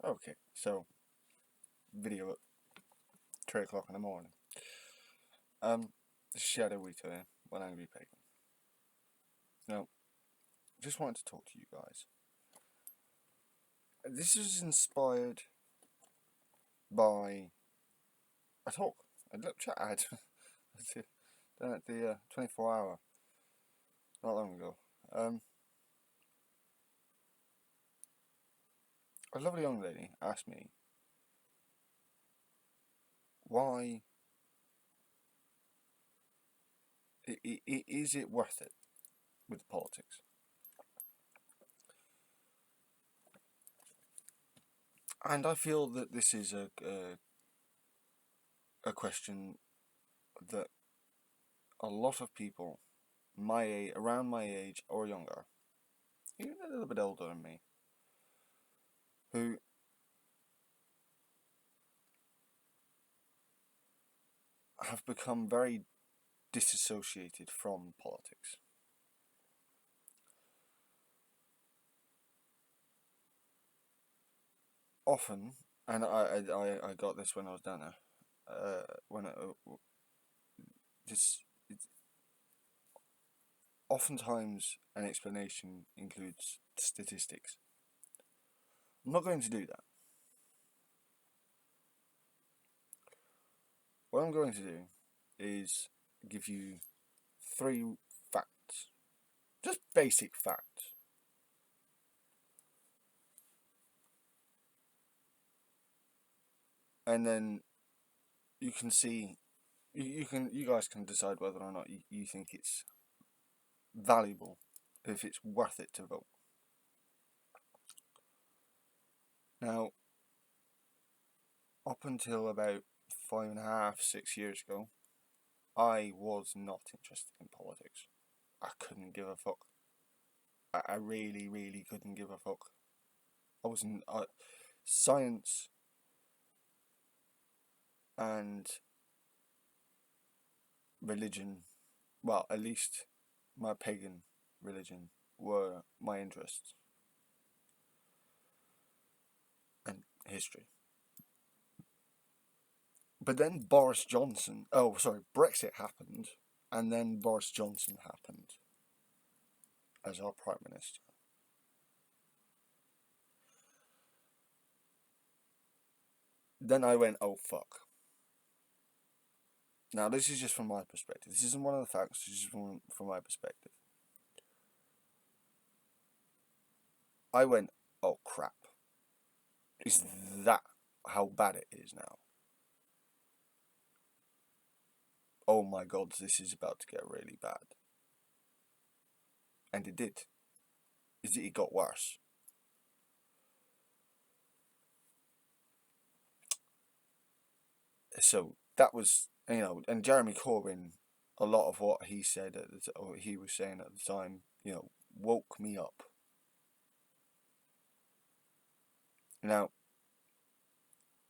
Okay, so video at 3 o'clock in the morning. This is Shadowy today, One Angry Pagan. Now, just wanted to talk to you guys. This was inspired by a talk, a little chat I had done at the 24 hour, not long ago. A lovely young lady asked me why is it worth it with politics? And I feel that this is a question that a lot of people my age, around my age or younger, even a little bit older than me, who have become very disassociated from politics. Often, and I got this when I was down there, oftentimes an explanation includes statistics. I'm not going to do that. What I'm going to do is give you 3 facts, just basic facts. And then you can see, you guys can decide whether or not you think it's valuable, if it's worth it to vote. Now, up until about 5.5, 6 years ago, I was not interested in politics. I couldn't give a fuck. I really, really couldn't give a fuck. I wasn't. Science and religion, well, at least my pagan religion, were my interests. And history. But then Brexit happened, and then Boris Johnson happened as our Prime Minister. Then I went, oh fuck. Now, this is just from my perspective. This isn't one of the facts, this is from my perspective. I went, oh crap. Is that how bad it is now? Oh my god, this is about to get really bad. And it did. It got worse. So that was, and Jeremy Corbyn, a lot of what he said or he was saying at the time, woke me up. Now,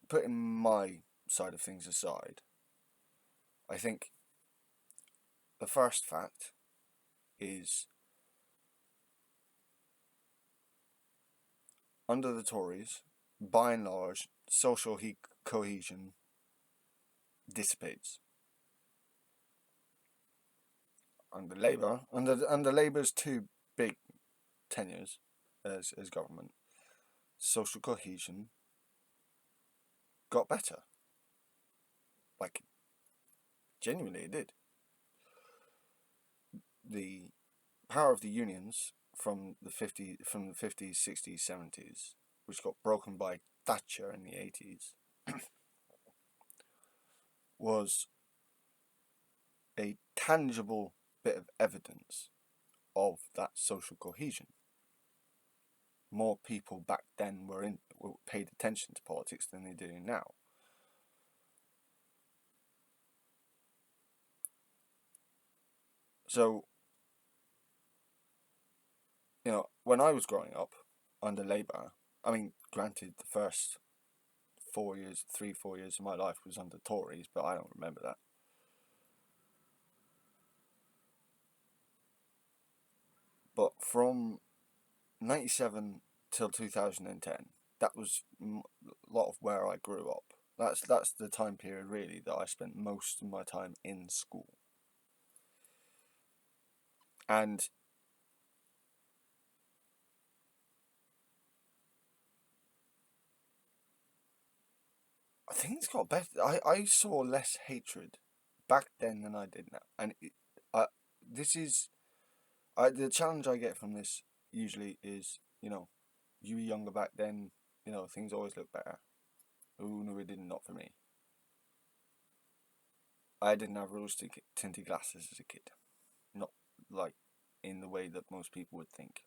putting my side of things aside, I think the first fact is, under the Tories, by and large, social cohesion dissipates. Under Labour, under Labour's 2 big tenures as government, social cohesion got better. Like, genuinely it did. The power of the unions from the 50s, 60s, 70s, which got broken by Thatcher in the 80s, was a tangible bit of evidence of that social cohesion. More people back then were paid attention to politics than they do now. So, when I was growing up under Labour, I mean, granted, the first 4 years, 3-4 years of my life was under Tories, but I don't remember that. But from 97 till 2010, that was a lot of where I grew up. That's the time period really that I spent most of my time in school. And I think it's got better. I saw less hatred back then than I did now. And this is the challenge I get from this usually is, you were younger back then, things always look better. Oh, no, it didn't, not for me. I didn't have rose tinted glasses as a kid. Not like in the way that most people would think.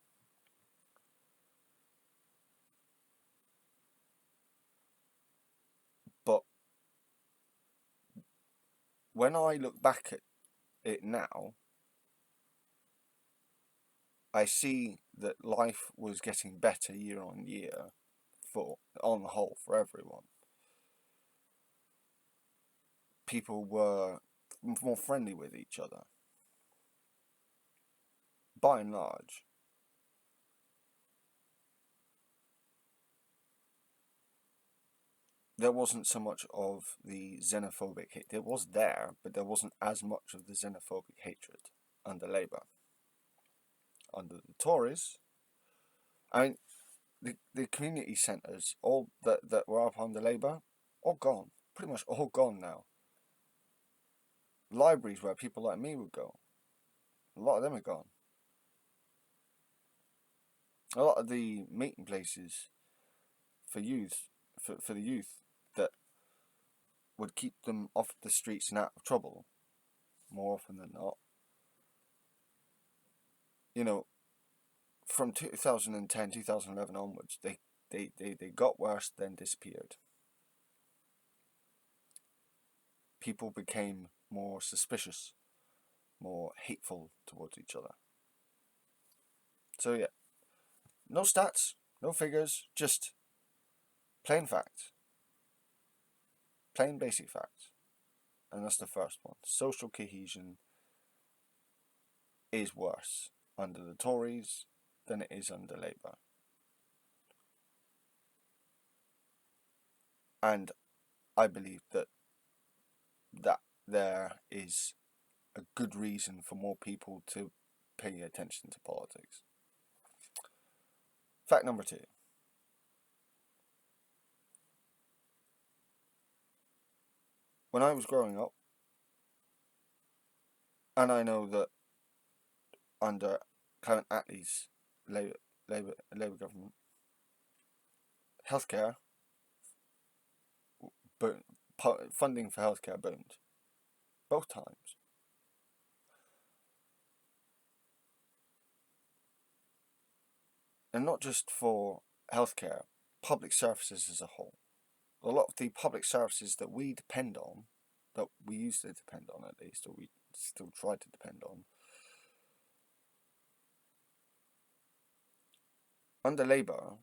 But when I look back at it now, I see that life was getting better year on year on the whole, for everyone. People were more friendly with each other, by and large. There wasn't so much of the xenophobic hate. It was there, but there wasn't as much of the xenophobic hatred under Labour. Under the Tories, I mean, the community centres, all that were up under Labour, all gone. Pretty much all gone now. Libraries where people like me would go, a lot of them are gone. A lot of the meeting places for youth, for the youth, that would keep them off the streets and out of trouble, more often than not. From 2010, 2011 onwards, they got worse, then disappeared. People became more suspicious, more hateful towards each other. So yeah, no stats, no figures, just plain facts. Plain basic facts. And that's the first one. Social cohesion is worse under the Tories than it is under Labour. And I believe that there is a good reason for more people to pay attention to politics. Fact number 2. When I was growing up, and I know that under Clement Attlee's Labour government, healthcare, funding for healthcare boomed. Both times. And not just for healthcare, public services as a whole. A lot of the public services that we depend on, that we used to depend on at least, or we still try to depend on, under Labour,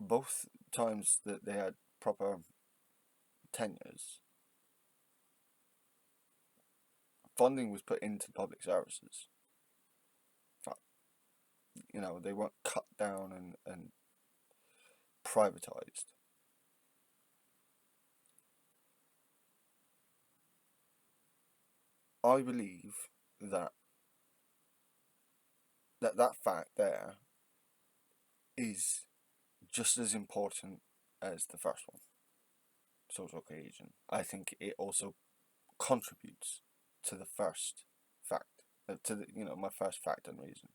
both times that they had proper tenures, funding was put into public services. They weren't cut down and privatised. I believe that fact there is just as important as the first one, social cohesion. I think it also contributes to the first fact, my first fact and reason.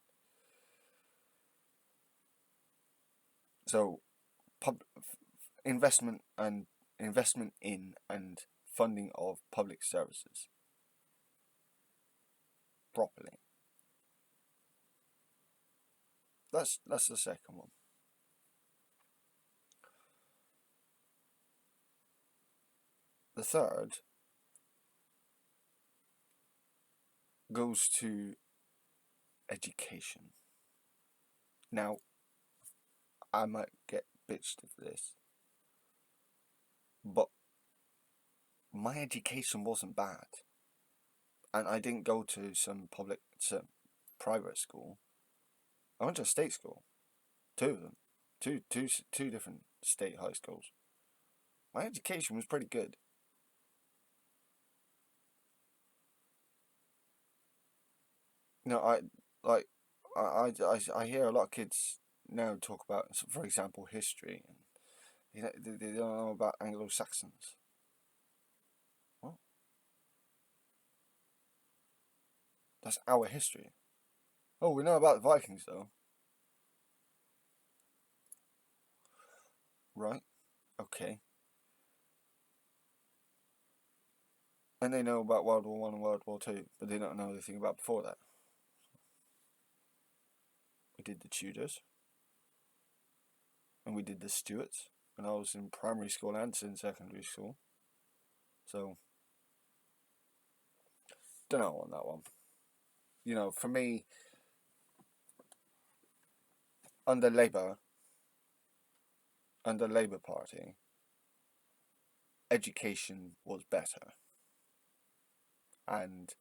So, investment in and funding of public services properly. That's the second one. The third goes to education. Now, I might get bitched for this, but my education wasn't bad. And I didn't go to some private school. I went to a state school, 2 of them. Two different state high schools. My education was pretty good. I like I hear a lot of kids now talk about, for example, history, and they don't know about Anglo Saxons. What? That's our history. Oh, we know about the Vikings though, right? Okay, and they know about World War One and World War Two, but they don't know anything about before that. We did the Tudors, and we did the Stuarts when I was in primary school and in secondary school. So, don't know on that one. For me, under Labour, under Labour Party, education was better, and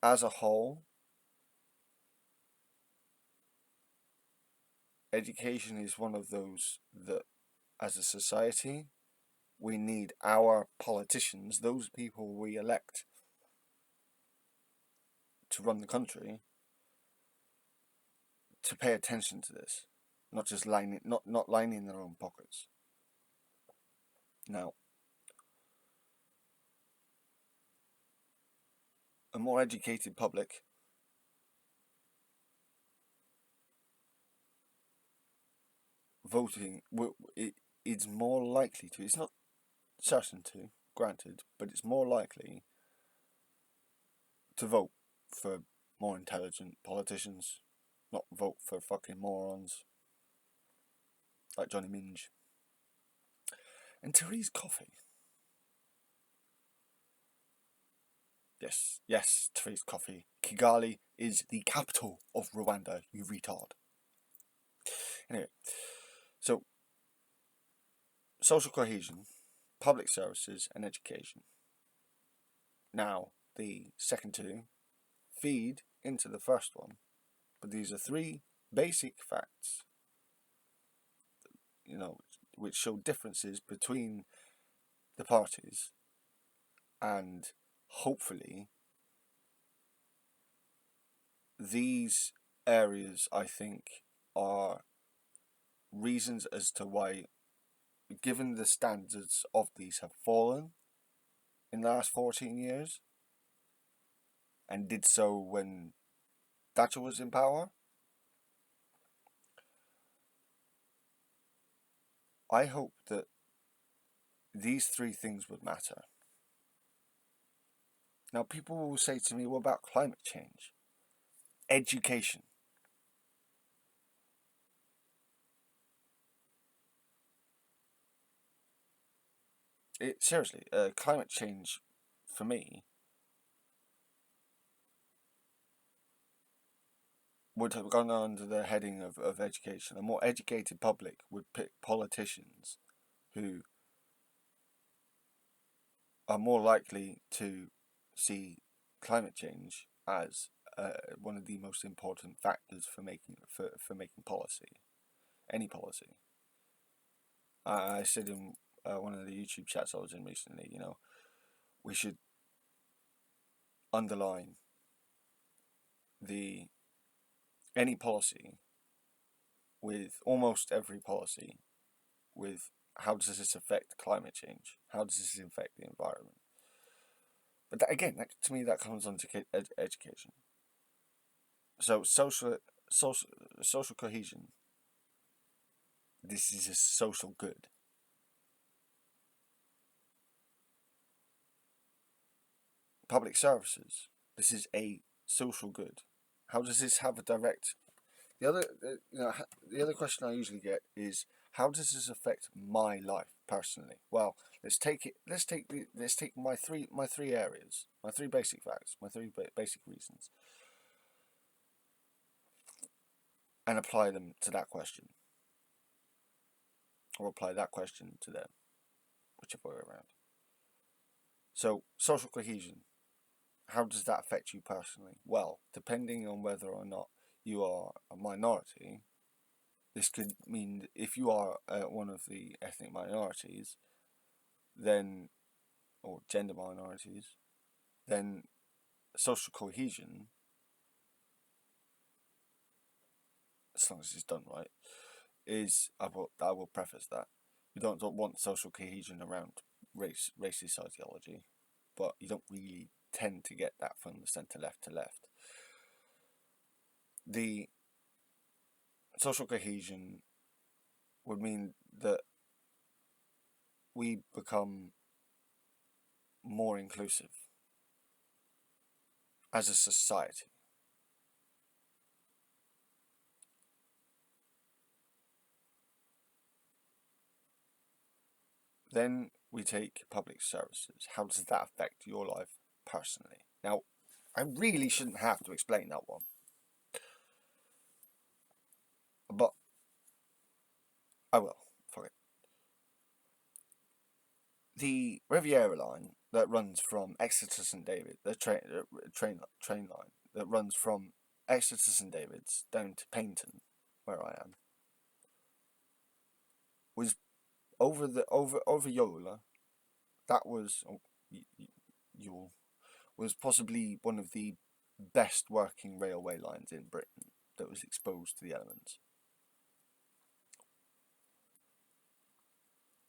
as a whole, education is one of those that, as a society, we need our politicians, those people we elect to run the country, to pay attention to this, not just not lining their own pockets. Now, a more educated public voting, it's more likely to. It's not certain to, granted, but it's more likely to vote for more intelligent politicians, not vote for fucking morons like Johnny Minge and Therese Coffey. Yes, Therese Coffey. Kigali is the capital of Rwanda, you retard. Anyway, so social cohesion, public services, and education. Now, the second two feed into the first one, but these are three basic facts, which show differences between the parties, and hopefully these areas, I think, are reasons as to why, given the standards of these have fallen in the last 14 years, and did so when Thatcher was in power, I hope that these three things would matter. Now, people will say to me, what about climate change? Education. Seriously, climate change, for me, would have gone under the heading of education. A more educated public would pick politicians who are more likely to see climate change as one of the most important factors for making policy, any policy. I said in one of the YouTube chats I was in recently, we should underline any policy, with almost every policy, with how does this affect climate change? How does this affect the environment? But to me, that comes onto education. So social cohesion. This is a social good. Public services. This is a social good. How does this have a direct? The other question I usually get is, how does this affect my life personally? Well, let's take my three areas, my three basic facts, my three basic reasons, and apply them to that question, or apply that question to them, whichever way around. So, social cohesion. How does that affect you personally? Well, depending on whether or not you are a minority, this could mean if you are one of the ethnic minorities, then, or gender minorities, then social cohesion, as long as it's done right, is, I will preface that, you don't want social cohesion around racist ideology, but you don't really tend to get that from the centre left to left. The social cohesion would mean that we become more inclusive as a society. Then we take public services. How does that affect your life personally? Now, I really shouldn't have to explain that one, but I will. Fuck it. The Riviera line that runs from Exeter St David, the train line that runs from Exeter St David's down to Paignton, where I am, was over Yola. That was Yule was possibly one of the best working railway lines in Britain that was exposed to the elements.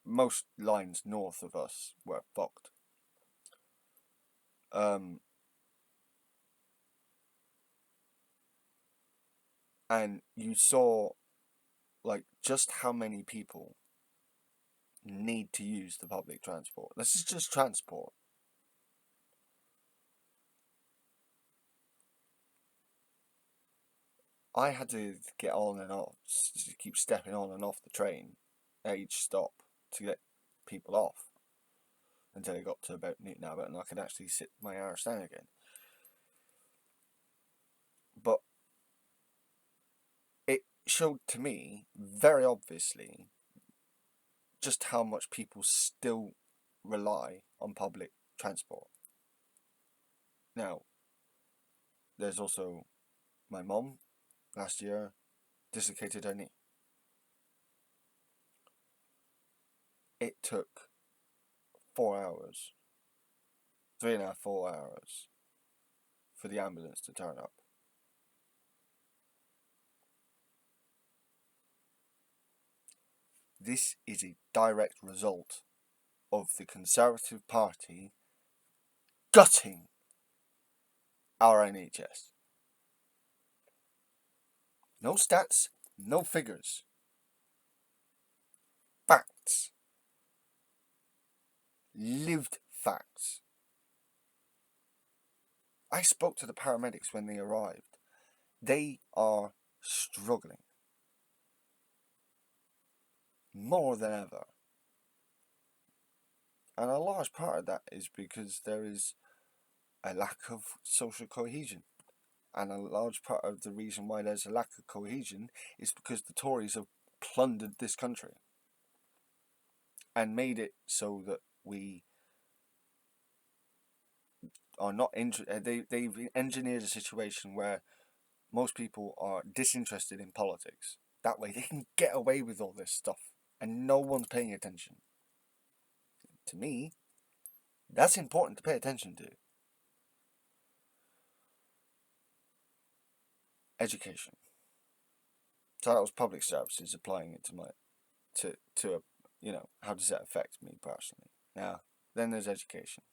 Most lines north of us were fucked. And you saw, like, just how many people need to use the public transport. This is just transport. I had to get on and off, keep stepping on and off the train at each stop to get people off until it got to about Newton Abbot and I could actually sit my arse down again. But it showed to me very obviously just how much people still rely on public transport. Now, there's also my mum last year dislocated her knee. It took 4 hours, 3.5, 4 hours for the ambulance to turn up. This is a direct result of the Conservative Party gutting our NHS. No stats, no figures. Facts. Lived facts. I spoke to the paramedics when they arrived. They are struggling. More than ever. And a large part of that is because there is a lack of social cohesion. And a large part of the reason why there's a lack of cohesion is because the Tories have plundered this country and made it so that we are not they've engineered a situation where most people are disinterested in politics. That way they can get away with all this stuff and no one's paying attention. To me, that's important to pay attention to. Education. So that was public services, applying it to my to how does that affect me personally? Now, then there's education.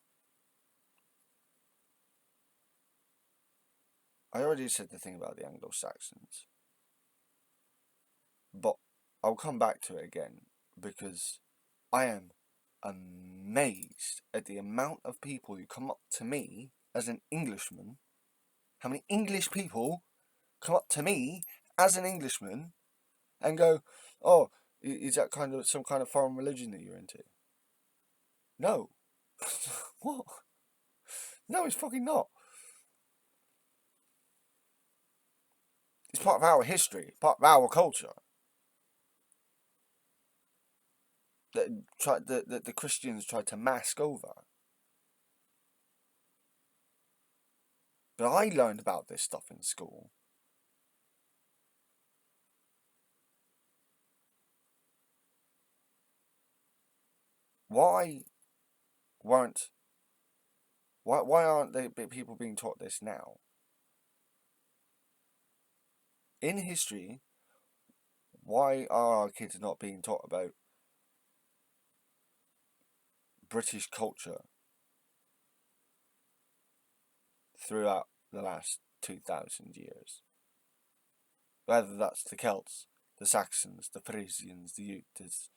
I already said the thing about the Anglo-Saxons, but I'll come back to it again because I am amazed at the amount of people who come up to me as an Englishman. How many English people come up to me as an Englishman and go, "Oh, is that some kind of foreign religion that you're into?" No. What? No, it's fucking not. It's part of our history, part of our culture. That the Christians tried to mask over. But I learned about this stuff in school. Why weren't why aren't they people being taught this now? In history, why are our kids not being taught about British culture throughout the last 2,000 years? Whether that's the Celts, the Saxons, the Frisians, the Utes,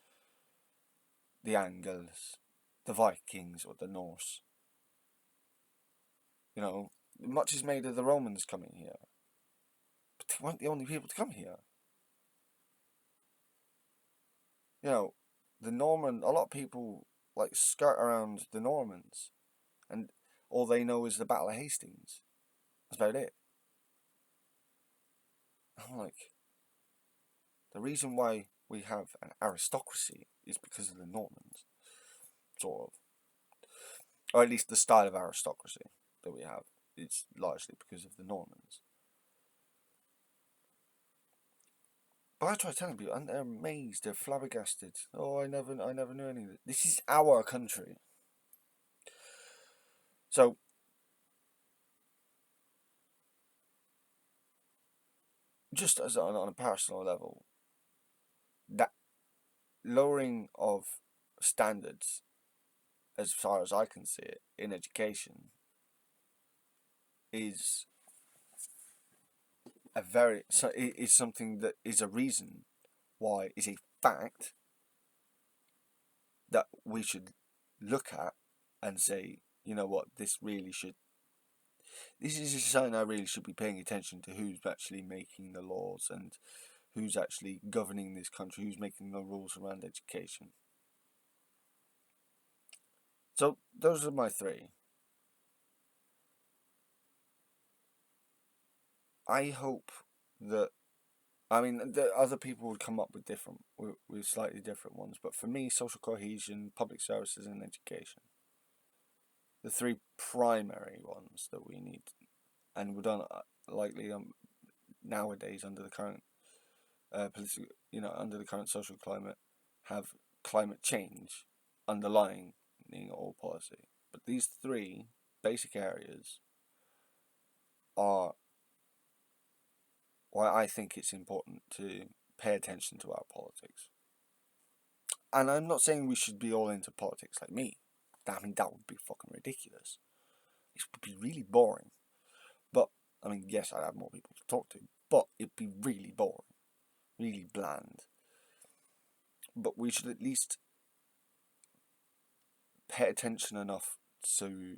the Angles, the Vikings, or the Norse. You know, much is made of the Romans coming here, but they weren't the only people to come here. You know, a lot of people like skirt around the Normans, and all they know is the Battle of Hastings. That's about it. I'm like, the reason why we have an aristocracy is because of the Normans, sort of. Or at least the style of aristocracy that we have is largely because of the Normans. But I try telling people, and they're amazed, they're flabbergasted. Oh, I never knew any of this. This is our country. So, just as on a personal level, that lowering of standards, as far as I can see it, in education, is is something that is a reason why, is a fact that we should look at and say, you know what, this is something I really should be paying attention to, who's actually making the laws and who's actually governing this country, who's making the rules around education. So those are my three. I hope that, I mean, the other people would come up with slightly different ones, but for me, social cohesion, public services, and education, the three primary ones that we need, and would likely nowadays under the current political, under the current social climate, have climate change underlying all policy. But these three basic areas are why I think it's important to pay attention to our politics. And I'm not saying we should be all into politics like me. I mean, that would be fucking ridiculous. It would be really boring. But, I mean, yes, I'd have more people to talk to, but it'd be really boring. Really bland. But we should at least pay attention enough to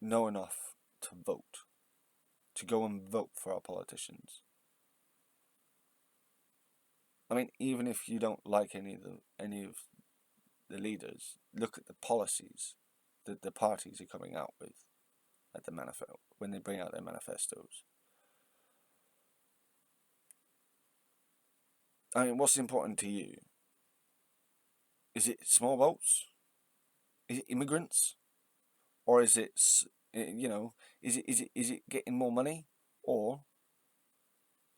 know enough to vote. To go and vote for our politicians. I mean, even if you don't like any of the leaders, look at the policies that the parties are coming out with at the when they bring out their manifestos. I mean, what's important to you? Is it small boats? Is it immigrants? Or is it, is it getting more money? Or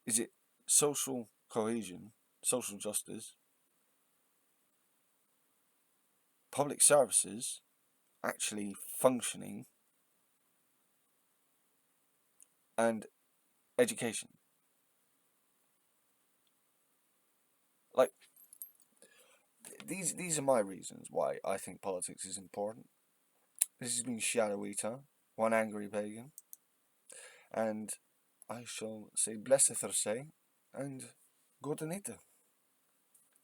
is it social cohesion, social justice, public services actually functioning, and education? Like, these are my reasons why I think politics is important. This has been Shadow Eater, one angry pagan, and I shall say blessed Thursday and good night.